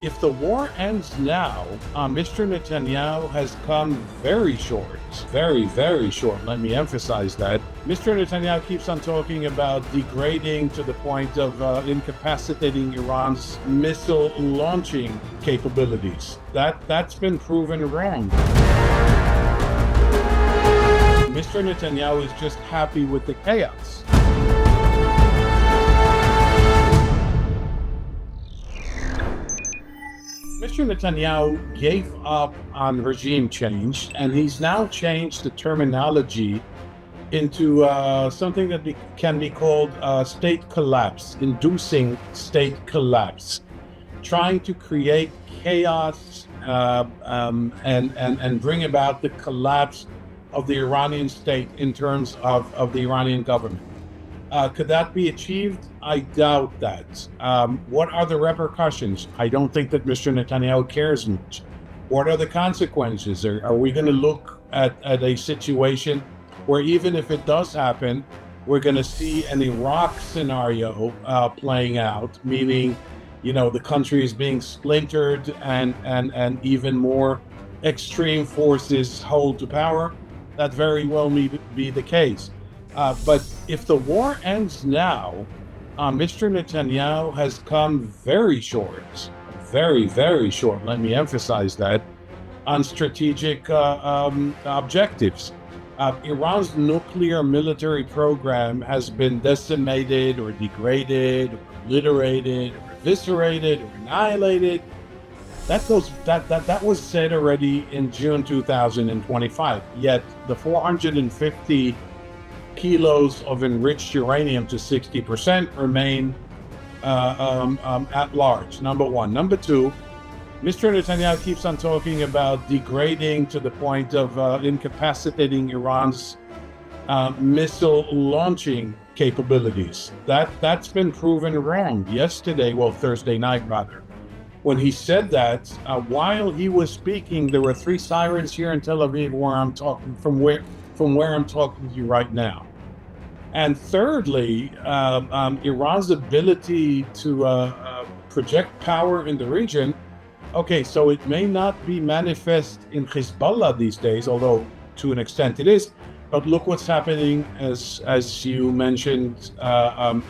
If the war ends now, Mr. Netanyahu has come very short. Very, very short. Let me emphasize that. Mr. Netanyahu keeps on talking about degrading to the point of incapacitating Iran's missile launching capabilities. That's been proven wrong. Mr. Netanyahu is just happy with the chaos. Mr. Netanyahu gave up on regime change, and he's now changed the terminology into something that can be called state collapse, inducing state collapse, trying to create chaos and bring about the collapse of the Iranian state in terms of the Iranian government. Could that be achieved? I doubt that. What are the repercussions? I don't think that Mr. Netanyahu cares much. What are the consequences? Are we going to look at a situation where even if it does happen, we're going to see an Iraq scenario playing out, meaning, the country is being splintered and even more extreme forces hold to power? That very well may be the case. But if the war ends now, Mr. Netanyahu has come very short, very, very short, let me emphasize that, on strategic objectives. Iran's nuclear military program has been decimated or degraded or obliterated or eviscerated or annihilated. That was said already in June 2025, yet the 450 kilos of enriched uranium to 60% remain at large, number one. Number two, Mr. Netanyahu keeps on talking about degrading to the point of incapacitating Iran's missile launching capabilities. That's been proven wrong Thursday night rather. When he said that, while he was speaking, there were 3 sirens here in Tel Aviv where I'm talking from where I'm talking to you right now. And thirdly, Iran's ability to project power in the region. Okay, so it may not be manifest in Hezbollah these days, although to an extent it is. But look what's happening, as you mentioned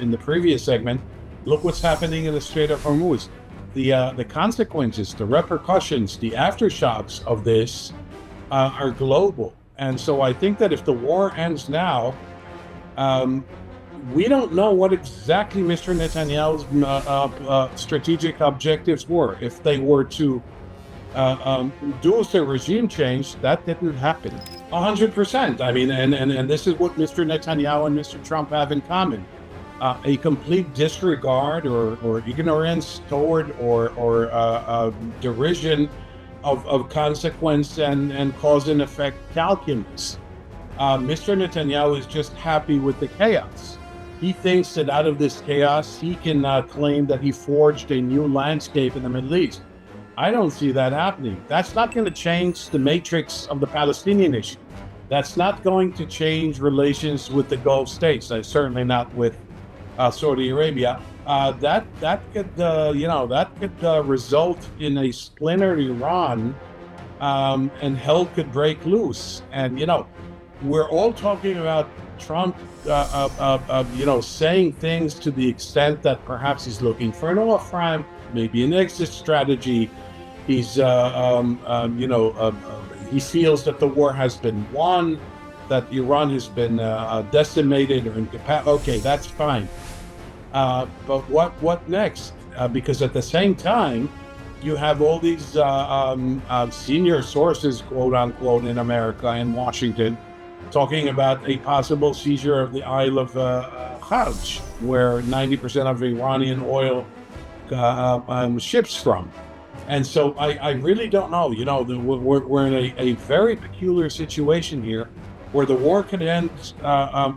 in the previous segment. Look what's happening in the Strait of Hormuz. The consequences, the repercussions, the aftershocks of this are global. And so I think that if the war ends now, we don't know what exactly Mr. Netanyahu's strategic objectives were. If they were to do a regime change, that didn't happen. 100%. I mean, and this is what Mr. Netanyahu and Mr. Trump have in common. A complete disregard or ignorance toward or derision of consequence and cause and effect calculus. Mr. Netanyahu is just happy with the chaos. He thinks that out of this chaos, he can claim that he forged a new landscape in the Middle East. I don't see that happening. That's not going to change the matrix of the Palestinian issue. That's not going to change relations with the Gulf states. Certainly not with Saudi Arabia. That could result in a splintered Iran, and hell could break loose. And we're all talking about Trump, saying things to the extent that perhaps he's looking for an off-ramp, maybe an exit strategy. He's, he feels that the war has been won, that Iran has been decimated or incapacitated. Okay, that's fine. But what next? Because at the same time, you have all these senior sources, quote unquote, in America and Washington, talking about a possible seizure of the Isle of Hajj, where 90% of Iranian oil ships from. And so I really don't know. We're in a very peculiar situation here, where the war could end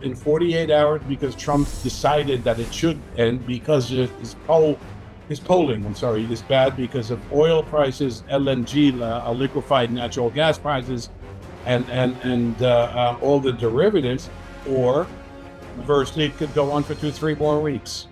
in 48 hours because Trump decided that it should end because his polling is bad because of oil prices, LNG, liquefied natural gas prices, and all the derivatives, or conversely, it could go on for 2-3 more weeks.